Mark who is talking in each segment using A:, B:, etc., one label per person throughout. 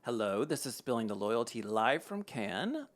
A: Hello, this is Spilling the Loyalty live from Cannes.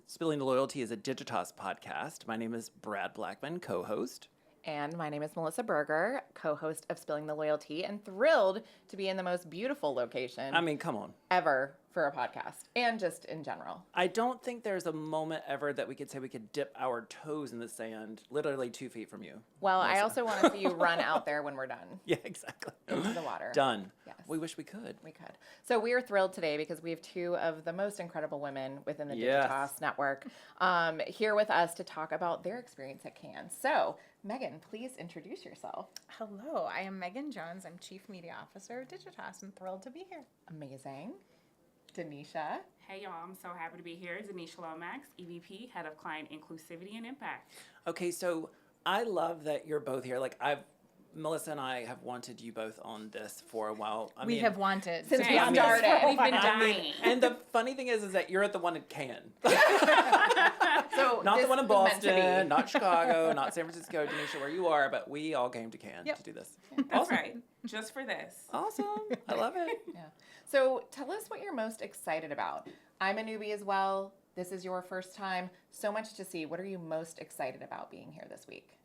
A: Spilling the Loyalty is a Digitas podcast. My name is Brad Blackmon, co-host.
B: And my name is Melissa Berger, co-host of Spilling the Loyalty, and thrilled to be in the most beautiful location
A: I mean, come on.
B: ever for a podcast, and just in general.
A: I don't think there's a moment ever that we could say we could dip our toes in the sand literally 2 feet from you.
B: Well,
A: Melissa.
B: I also want to see you run out there when we're done
A: Yeah, exactly.
B: into the water.
A: Done.
B: Yes.
A: We wish we could.
B: We could. So we are thrilled today because we have two of the most incredible women within the
A: Yes.
B: Digitas network here with us to talk about their experience at Cannes. So, Megan, please introduce yourself.
C: Hello, I am Megan Jones. I'm Chief Media Officer of Digitas and thrilled to be here.
B: Amazing. Danisha.
D: Hey y'all, I'm so happy to be here. Danisha Lomax, EVP, Head of Client Inclusivity and Impact.
A: Okay, so I love that you're both here. Melissa and I have wanted you both on this for a while.
C: We have wanted
B: Since
C: to
B: we
C: be on this
B: started.
C: for a
D: We've been
C: while.
D: dying.
A: And the funny thing is that you're at the one in Cannes.
B: So
A: Not
B: this
A: the one in
B: was meant to
A: Boston,
B: be.
A: not Chicago, not San Francisco, Danisha, where you are, but we all came to Cannes to do this.
D: That's
A: Awesome.
D: right, just for this.
A: Awesome. I love it.
B: Yeah. So tell us what you're most excited about. I'm a newbie as well. This is your first time. So much to see. What are you most excited about being here this week?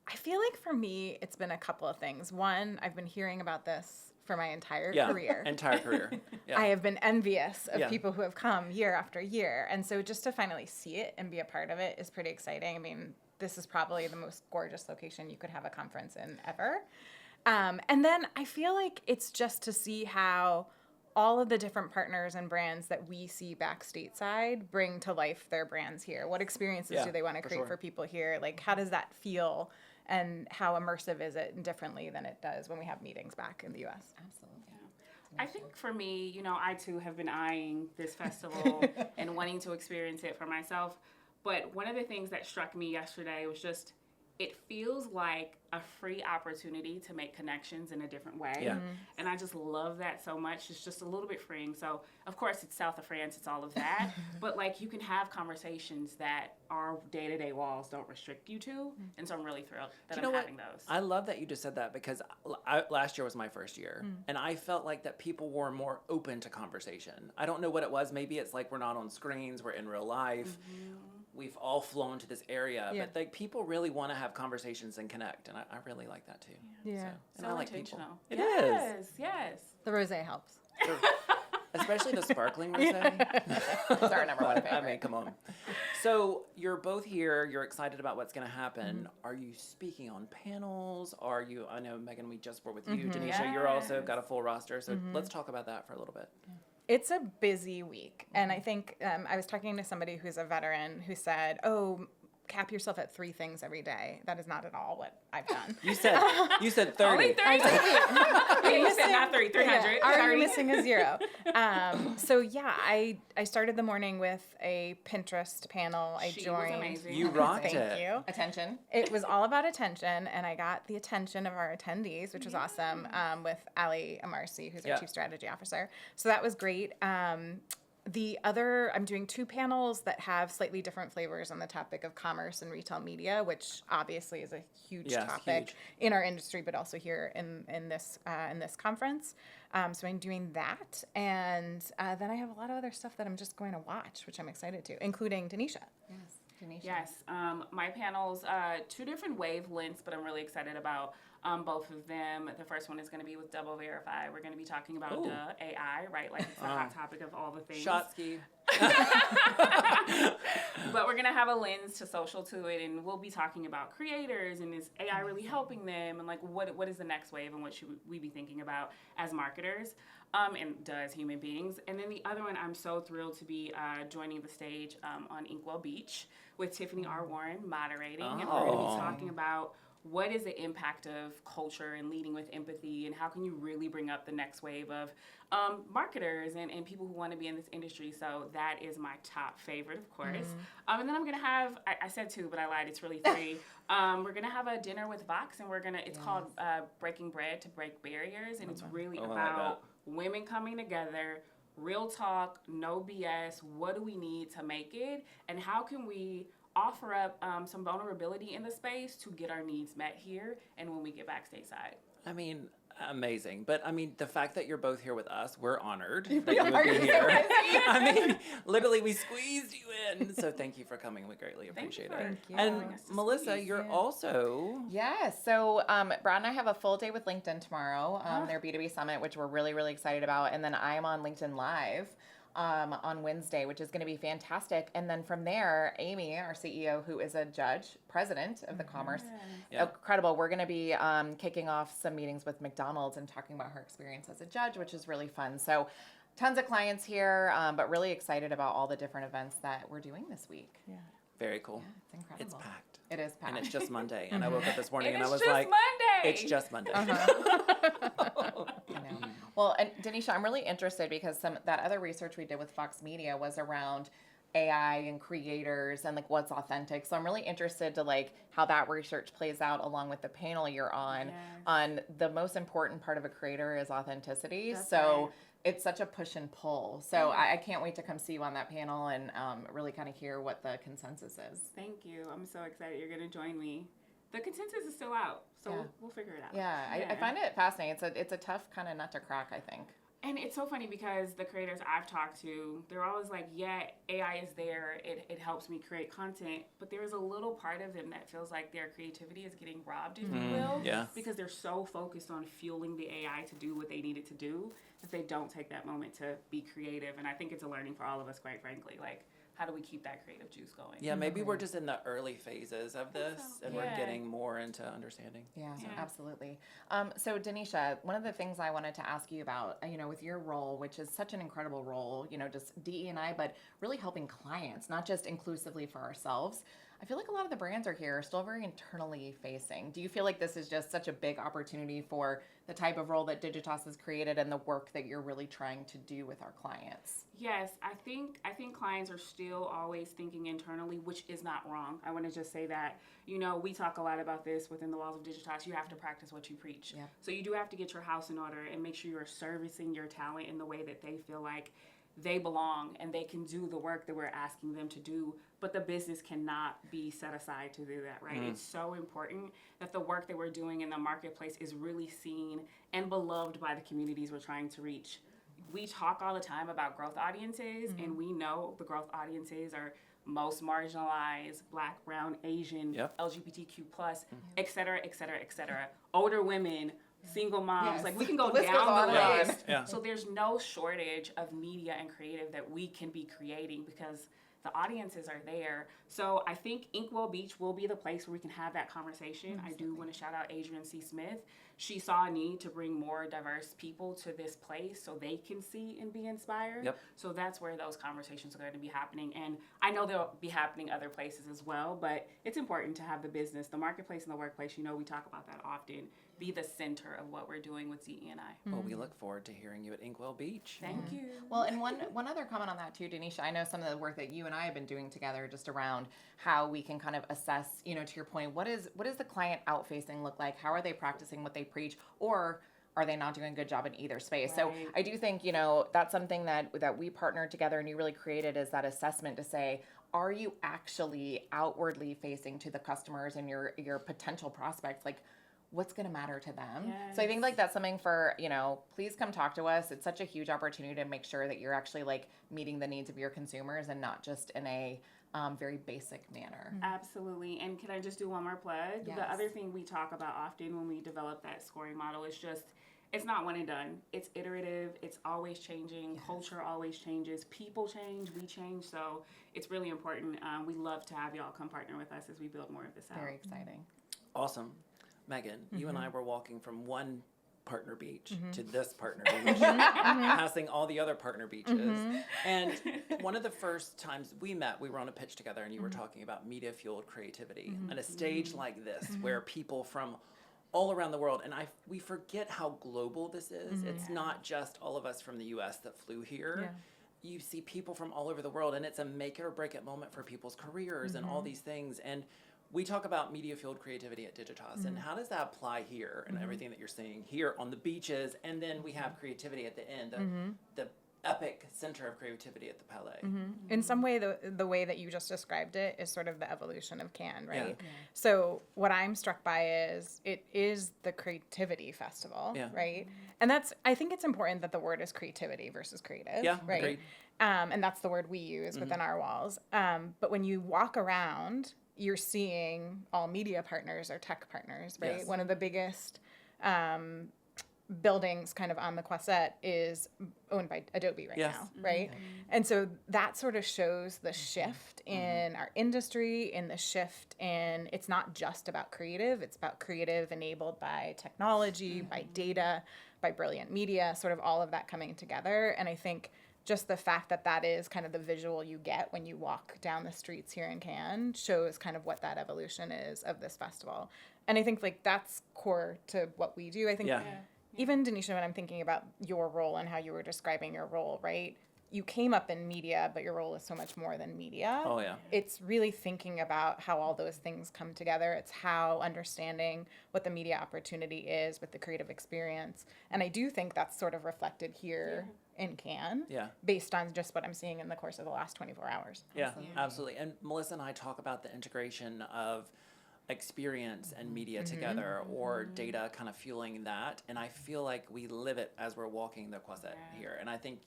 C: I feel like for me, it's been a couple of things. One, I've been hearing about this for my entire
A: Yeah,
C: career.
A: entire career. Yeah.
C: I have been envious of
A: Yeah.
C: people who have come year after year. And so just to finally see it and be a part of it is pretty exciting. I mean, this is probably the most gorgeous location you could have a conference in ever. And then I feel like it's just to see how all of the different partners and brands that we see back stateside bring to life their brands here. What experiences
A: Yeah,
C: do they want to
A: for
C: create
A: sure.
C: for people here? Like, how does that feel? And how immersive is it differently than it does when we have meetings back in the U.S.?
B: Absolutely.
D: I think for me, I too have been eyeing this festival and wanting to experience it for myself. But one of the things that struck me yesterday was just, it feels like a free opportunity to make connections in a different way.
A: Yeah.
D: And I just love that so much. It's just a little bit freeing. So, of course, it's south of France, it's all of that. But, you can have conversations that our day-to-day walls don't restrict you to. And so I'm really thrilled that I'm having those.
A: I love that you just said that because last year was my first year. And I felt like that people were more open to conversation. I don't know what it was. Maybe it's like we're not on screens, we're in real life. We've all flown to this area,
C: Yeah.
A: but people really want to have conversations and connect, and I really like that too.
C: Yeah.
A: So, and
D: So
A: I like people.
D: intentional.
A: It is,
D: Yes.
C: The rosé helps.
A: especially the sparkling rosé.
B: It's our number one favorite.
A: I mean, come on. So you're both here. You're excited about what's going to happen. Are you speaking on panels? I know, Megan, we just were with you. Danisha, you're also got a full roster. So let's talk about that for a little bit.
C: It's a busy week. And I think I was talking to somebody who's a veteran who said, cap yourself at 3 things every day. That is not at all what I've done.
A: You said 30.
D: Only 30? You said not 300.
C: Yeah, already
D: 30.
C: missing a 0. I started the morning with a Pinterest panel. I
D: She was
C: joined.
D: amazing.
A: You rocked
C: Thank
A: it.
C: you.
B: Attention.
C: It was all about attention, and I got the attention of our attendees, which was awesome, with Ali Amarsi, who's our
A: Yeah.
C: Chief Strategy Officer. So that was great. I'm doing 2 panels that have slightly different flavors on the topic of commerce and retail media, which obviously is a huge
A: Yes,
C: topic
A: huge.
C: in our industry, but also here in this conference. So I'm doing that, and then I have a lot of other stuff that I'm just going to watch, which I'm excited to, including Danisha.
B: Yes. Danisha.
D: Yes, my panels, 2 different wavelengths, but I'm really excited about both of them. The first one is going to be with Double Verify. We're going to be talking about
A: Ooh.
D: AI, right? Like it's the hot topic of all the things.
A: Shotsky.
D: But we're going to have a lens to social to it, and we'll be talking about creators, and is AI really helping them, and what is the next wave, and what should we be thinking about as marketers, and as human beings. And then the other one, I'm so thrilled to be joining the stage on Inkwell Beach with Tiffany R. Warren moderating, and we're going to be talking about what is the impact of culture and leading with empathy, and how can you really bring up the next wave of marketers and people who want to be in this industry. So that is my top favorite, of course. And then I'm going to have, I said 2, but I lied, it's really 3. We're going to have a dinner with Vox, and it's called Breaking Bread to Break Barriers, and it's really about women coming together, real talk, no BS, what do we need to make it, and how can we offer up some vulnerability in the space to get our needs met here and when we get back stateside.
A: I mean, Amazing. But I mean, the fact that you're both here with us, we're honored that
B: We
A: you would
B: are.
A: be
B: You're so
A: here.
B: busy.
A: I mean, literally, we squeezed you in. So thank you for coming. We greatly
D: Thank you
A: appreciate
D: for
A: it.
C: you.
A: And
D: allowing us to
A: Melissa,
D: squeeze.
A: you're
C: Yeah.
A: also.
B: Yes. So Brad and I have a full day with LinkedIn tomorrow, their B2B summit, which we're really, really excited about. And then I am on LinkedIn Live on Wednesday, which is going to be fantastic. And then from there, Amy, our CEO, who is a judge, president of the Commerce,
A: Yeah.
B: incredible. We're going to be kicking off some meetings with McDonald's and talking about her experience as a judge, which is really fun. So tons of clients here, but really excited about all the different events that we're doing this week.
C: Yeah.
A: Very cool.
B: Yeah, it's incredible.
A: It's packed.
B: It is packed.
A: And it's just Monday. And I woke up this morning
D: And
A: and I
D: it's
A: was
D: just
A: like,
D: Monday.
A: it's just Monday.
B: I know. Well, and Danisha, I'm really interested because that other research we did with Fox Media was around AI and creators and like what's authentic. So I'm really interested to like how that research plays out along with the panel you're on.
D: Yes.
B: On the most important part of a creator is authenticity.
D: That's
B: So
D: right.
B: it's such a push and pull. So I can't wait to come see you on that panel and really kind of hear what the consensus is.
D: Thank you. I'm so excited you're going to join me. The consensus is still out, so
B: Yeah.
D: we'll figure it out.
B: Yeah, I find it fascinating. It's a tough kind of nut to crack, I think.
D: And it's so funny because the creators I've talked to, they're always like, yeah, AI is there. It helps me create content. But there's a little part of them that feels like their creativity is getting robbed, if you will.
A: Yeah.
D: Because they're so focused on fueling the AI to do what they need it to do that they don't take that moment to be creative. And I think it's a learning for all of us, quite frankly. Like, how do we keep that creative juice going?
A: Yeah, maybe we're just in the early phases of this
D: so.
A: and we're
D: Yeah.
A: getting more into understanding.
B: Yeah,
D: Yeah.
B: absolutely. So Danisha, one of the things I wanted to ask you about, with your role, which is such an incredible role, just DE&I, but really helping clients, not just inclusively for ourselves. I feel like a lot of the brands are here still very internally facing. Do you feel like this is just such a big opportunity for the type of role that Digitas has created and the work that you're really trying to do with our clients?
D: Yes, I think clients are still always thinking internally, which is not wrong. I want to just say that, we talk a lot about this within the walls of Digitas. You have to practice what you preach.
B: Yep.
D: So you do have to get your house in order and make sure you're servicing your talent in the way that they feel like they belong and they can do the work that we're asking them to do, but the business cannot be set aside to do that, right? It's so important that the work that we're doing in the marketplace is really seen and beloved by the communities we're trying to reach. We talk all the time about growth audiences, and we know the growth audiences are most marginalized, Black, Brown, Asian,
A: Yep.
D: LGBTQ+, et cetera, et cetera, et cetera. Older women, single moms,
B: Yes.
D: like we can go
B: The list goes
D: down
B: on
D: the
B: and on.
D: list.
A: Yeah.
D: So there's no shortage of media and creative that we can be creating because the audiences are there. So I think Inkwell Beach will be the place where we can have that conversation. I do want to shout out Adrienne C. Smith. She saw a need to bring more diverse people to this place so they can see and be inspired.
A: Yep.
D: So that's where those conversations are going to be happening. And I know they'll be happening other places as well, but it's important to have the business, the marketplace and the workplace, we talk about that often, be the center of what we're doing with DE&I.
A: Well, we look forward to hearing you at Inkwell Beach.
D: Thank you.
B: Well, and one other comment on that too, Danisha. I know some of the work that you and I have been doing together just around how we can kind of assess, to your point, what is the client out facing look like? How are they practicing what they preach, or are they not doing a good job in either space? So
D: Right.
B: I do think, that's something that we partnered together and you really created is that assessment to say, are you actually outwardly facing to the customers and your potential prospects? Like, what's going to matter to them? So I think like that's something for, please come talk to us. It's such a huge opportunity to make sure that you're actually like meeting the needs of your consumers and not just in a very basic manner.
D: Absolutely. And can I just do one more plug?
B: Yes.
D: The other thing we talk about often when we develop that scoring model is just, it's not one and done. It's iterative. It's always changing. Culture always changes. People change. We change. So it's really important. We love to have y'all come partner with us as we build more of this out.
B: Very exciting.
A: Awesome. Megan, you and I were walking from one partner beach to this partner beach, passing all the other partner beaches. And one of the first times we met, we were on a pitch together and you were talking about media-fueled creativity on a stage like this where people from all around the world, and we forget how global this is. It's not just all of us from the US that flew here.
C: Yeah.
A: You see people from all over the world, and it's a make it or break it moment for people's careers and all these things. And we talk about media-fueled creativity at Digitas, and how does that apply here and everything that you're seeing here on the beaches? And then we have creativity at the end, the epic center of creativity at the Palais.
C: In some way, the way that you just described it is sort of the evolution of Cannes, right?
A: Yeah.
C: So what I'm struck by is it is the creativity festival,
A: Yeah.
C: right? And I think it's important that the word is creativity versus creative,
A: Yeah,
C: right?
A: agreed.
C: And that's the word we use within our walls. But when you walk around, you're seeing all media partners or tech partners, right?
A: Yes.
C: One of the biggest buildings kind of on the Croisette is owned by Adobe right
A: Yes.
C: now, right? And so that sort of shows the shift in our industry, in the shift in it's not just about creative, it's about creative enabled by technology, by data, by brilliant media, sort of all of that coming together. And I think just the fact that that is kind of the visual you get when you walk down the streets here in Cannes shows kind of what that evolution is of this festival. And I think like that's core to what we do. I think even Danisha, when I'm thinking about your role and how you were describing your role, right? You came up in media, but your role is so much more than media.
A: Oh, yeah.
C: It's really thinking about how all those things come together. It's how understanding what the media opportunity is with the creative experience. And I do think that's sort of reflected here in Cannes, based on just what I'm seeing in the course of the last 24 hours.
A: Yeah, absolutely. And Melissa and I talk about the integration of experience and media together, or data kind of fueling that. And I feel like we live it as we're walking the Croisette here. And I think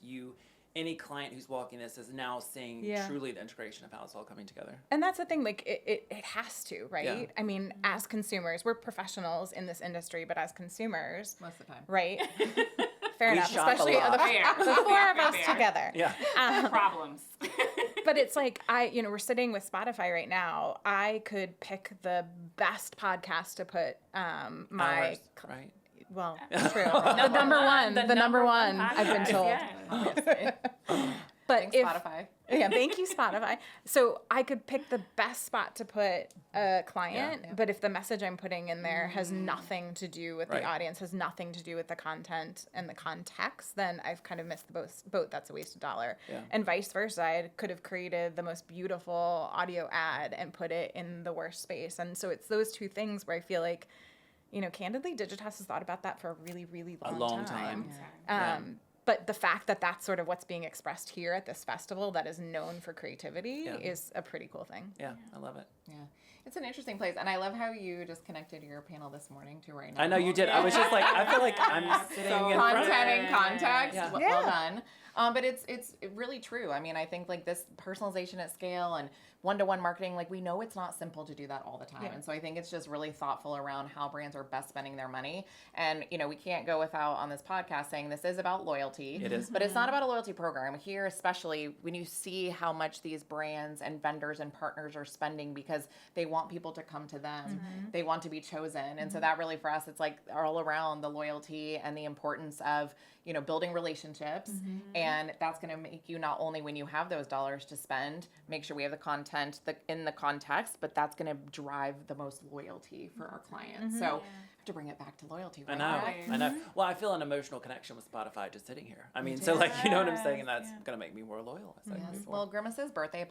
A: any client who's walking this is now seeing truly the integration of how it's all coming together.
C: And that's the thing, like it has to, right?
A: Yeah.
C: I mean, as consumers, we're professionals in this industry, but as consumers,
B: Most of the time.
C: right? Fair
A: We
C: enough,
A: shop a
C: especially
A: lot.
C: the four of us together.
A: Yeah.
D: Problems.
C: But it's like we're sitting with Spotify right now. I could pick the best podcast to put my
A: Ours, right?
C: well, true. The number one. The number one. I've been
D: podcast,
C: told. But
B: Thanks,
C: if
B: Spotify.
C: thank you, Spotify. So I could pick the best spot to put a client, but if the message I'm putting in there has nothing to do with the audience, has nothing to do with the content and the context, then I've kind of missed the boat. That's a wasted dollar.
A: Yeah.
C: And vice versa. I could have created the most beautiful audio ad and put it in the worst space. And so it's those two things where I feel like, candidly, Digitas has thought about that for a really, really long time. But the fact that that's sort of what's being expressed here at this festival that is known for creativity is a pretty cool thing.
A: Yeah, I love it.
B: Yeah. It's an interesting place. And I love how you just connected your panel this morning to right now.
A: I know you did. I was just like, I feel like I'm sitting in front of
B: Content and context.
A: Yeah.
B: Well done. But it's really true. I mean, I think like this personalization at scale and one-to-one marketing, like we know it's not simple to do that all the time.
C: Yeah.
B: And so I think it's just really thoughtful around how brands are best spending their money. And, we can't go without on this podcast saying this is about loyalty.
A: It is.
B: But it's not about a loyalty program. Here, especially when you see how much these brands and vendors and partners are spending because they want people to come to them. They want to be chosen. And so that really for us, it's like all around the loyalty and the importance of, building relationships. And that's going to make you not only when you have those dollars to spend, make sure we have the content in the context, but that's going to drive the most loyalty for our clients. So I have to bring it back to loyalty. Right?
A: I know. Well, I feel an emotional connection with Spotify just sitting here. I mean, so like, you know what I'm saying? And that's going to make me more loyal. As I move forward.
B: Well, Grimace's birthday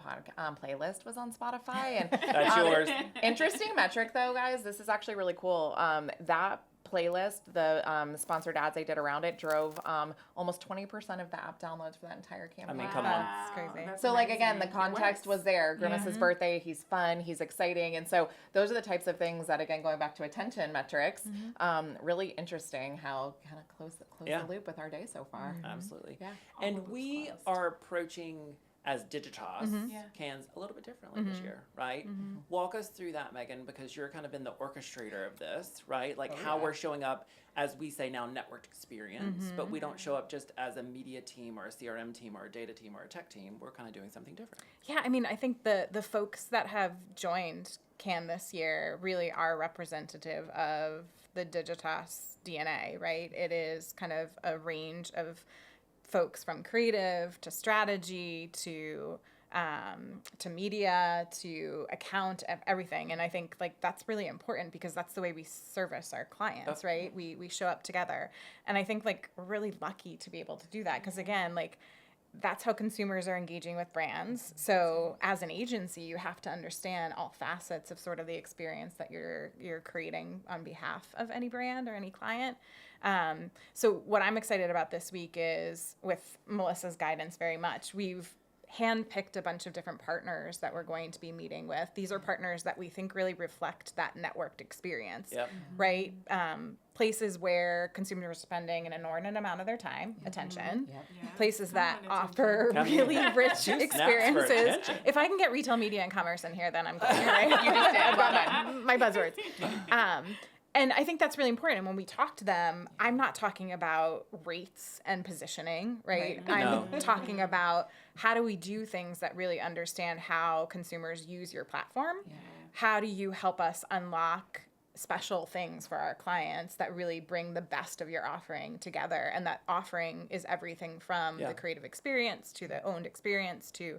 B: playlist was on Spotify. And
A: That's yours.
B: Interesting metric, though, guys. This is actually really cool. That playlist, the sponsored ads they did around it, drove almost 20% of the app downloads for that entire campaign.
A: I mean, come on.
C: That's crazy.
D: That's
B: So, like, again, the
D: amazing. It
B: context
D: works.
B: was there. Grimace's birthday, he's fun, he's exciting. And so those are the types of things that, again, going back to attention metrics, really interesting how kind of close the loop with our day so far.
A: Absolutely.
B: Yeah.
A: And we are approaching as Digitas Cannes a little bit differently this year, right? Walk us through that, Megan, because you're kind of been the orchestrator of this, right? Like how we're showing up, as we say now, networked experience, but we don't show up just as a media team or a CRM team or a data team or a tech team. We're kind of doing something different.
C: Yeah, I mean, I think the folks that have joined Cannes this year really are representative of the Digitas DNA, right? It is kind of a range of folks from creative to strategy to media to account, everything. And I think like that's really important because that's the way we service our clients, right? We show up together. And I think like we're really lucky to be able to do that because again, like that's how consumers are engaging with brands. So as an agency, you have to understand all facets of sort of the experience that you're creating on behalf of any brand or any client. So what I'm excited about this week is, with Melissa's guidance very much, we've handpicked a bunch of different partners that we're going to be meeting with. These are partners that we think really reflect that networked experience, right? Places where consumers are spending an inordinate amount of their time, attention, places that offer really rich experiences. If I can get retail media and commerce in here, then I'm good, right? You just did. I've got my buzzwords. And I think that's really important. And when we talk to them, I'm not talking about rates and positioning, right? I'm talking about how do we do things that really understand how consumers use your platform? How do you help us unlock special things for our clients that really bring the best of your offering together? And that offering is everything from the creative experience to the owned experience to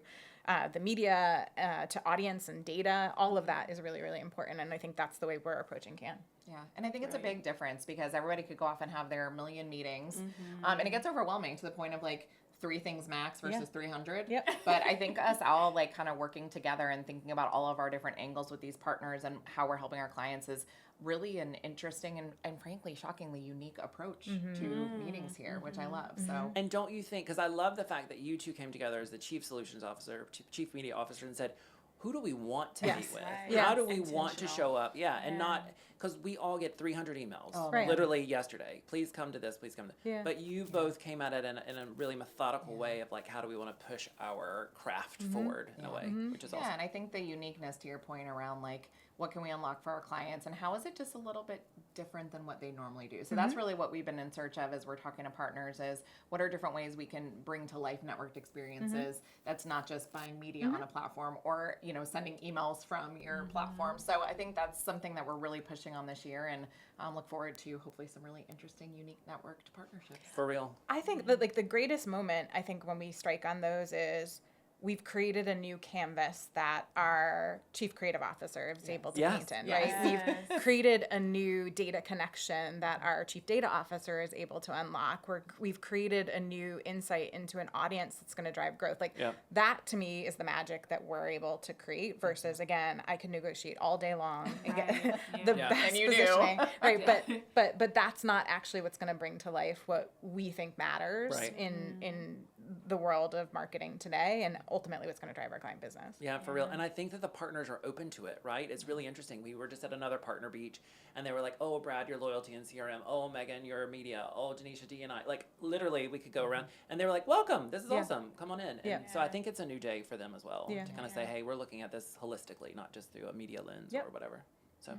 C: the media, to audience and data. All of that is really, really important. And I think that's the way we're approaching Cannes.
B: Yeah, and I think it's a big difference because everybody could go off and have their million meetings, and it gets overwhelming to the point of like 3 things max versus 300. But I think us all like kind of working together and thinking about all of our different angles with these partners and how we're helping our clients is really an interesting and frankly shockingly unique approach to meetings here, which I love. So,
A: and don't you think, because I love the fact that you two came together as the Chief Solutions Officer, Chief Media Officer, and said, who do we want to meet with? How do we want to show up? And not, because we all get 300 emails, literally yesterday. Please come to this, please come to this. But you both came at it in a really methodical way of like, how do we want to push our craft forward in a way, which is awesome.
B: Yeah, and I think the uniqueness to your point around like, what can we unlock for our clients and how is it just a little bit different than what they normally do? So that's really what we've been in search of as we're talking to partners is what are different ways we can bring to life networked experiences that's not just buying media on a platform or, you know, sending emails from your platform. So I think that's something that we're really pushing on this year and look forward to hopefully some really interesting, unique networked partnerships.
A: For real.
C: I think that like the greatest moment, I think when we strike on those is we've created a new canvas that our Chief Creative Officer is able to paint in, right? We've created a new data connection that our Chief Data Officer is able to unlock. We've created a new insight into an audience that's going to drive growth. Like that to me is the magic that we're able to create versus, again, I can negotiate all day long and get the best positioning. Right, but that's not actually what's going to bring to life what we think matters in the world of marketing today and ultimately what's going to drive our client business.
A: Yeah, for real. And I think that the partners are open to it, right? It's really interesting. We were just at another partner beach and they were like, oh, Brad, your loyalty and CRM. Oh, Megan, your media. Oh, Danisha, D&I. Like literally we could go around and they were like, welcome. This is awesome. Come on in. And so I think it's a new day for them as well to kind of say, hey, we're looking at this holistically, not just through a media lens or whatever. So,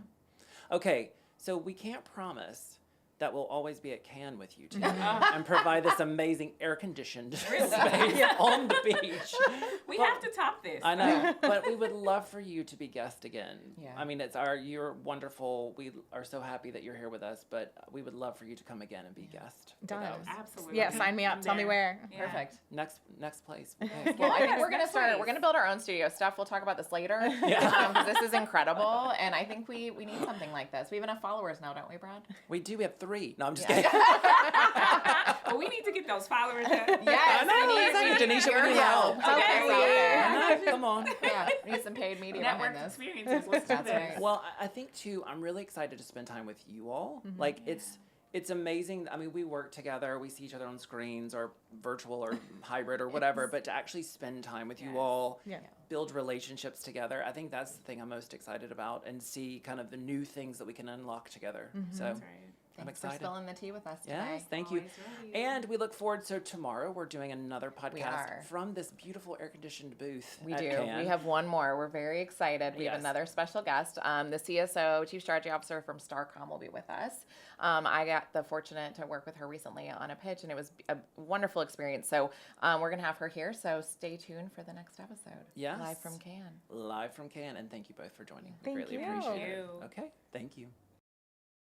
A: okay. So we can't promise that will always be at Cannes with you two and provide this amazing air-conditioned space on the beach.
D: We have to top this.
A: I know, but we would love for you to be guest again.
B: Yeah.
A: I mean, you're wonderful. We are so happy that you're here with us, but we would love for you to come again and be guest.
C: Done.
D: Absolutely.
C: Yeah, sign me up. Tell me where.
B: Yeah. Perfect.
A: Next place.
B: Well, I think we're gonna start. We're gonna build our own studio. Steph, we'll talk about this later. Because this is incredible, and I think we need something like this. We have enough followers now, don't we, Brad?
A: We do. We have 3. No, I'm just kidding.
D: Well, we need to get those followers up.
B: Yes,
A: we need Danisha, we need help.
B: Okay,
A: come on.
B: Yeah, we need some paid media
D: Network
B: behind this.
D: experiences. Let's do this.
B: Right.
A: Well, I think too, I'm really excited to spend time with you all. Like it's amazing. I mean, we work together, we see each other on screens or virtual or hybrid or whatever, but to actually spend time with you all, build relationships together, I think that's the thing I'm most excited about and see kind of the new things that we can unlock together. So
D: That's right.
A: I'm
B: Thanks
A: excited.
B: for spilling the tea with us today.
A: Yes, thank you.
D: Always ready.
A: And we look forward. So tomorrow we're doing another
B: are.
A: podcast from this beautiful air-conditioned booth.
B: We
A: at
B: do.
A: Cannes.
B: We have one more. We're very excited. We have another special guest. The CSO, Chief Strategy Officer from Starcom, will be with us. I got the fortunate to work with her recently on a pitch, and it was a wonderful experience. So we're going to have her here. So stay tuned for the next episode.
A: Yes.
B: Live from Cannes.
A: Live from Cannes. And thank you both for joining.
C: Thank
A: Greatly
C: you.
A: appreciate
D: Thank
A: it.
D: you.
A: Okay. Thank you.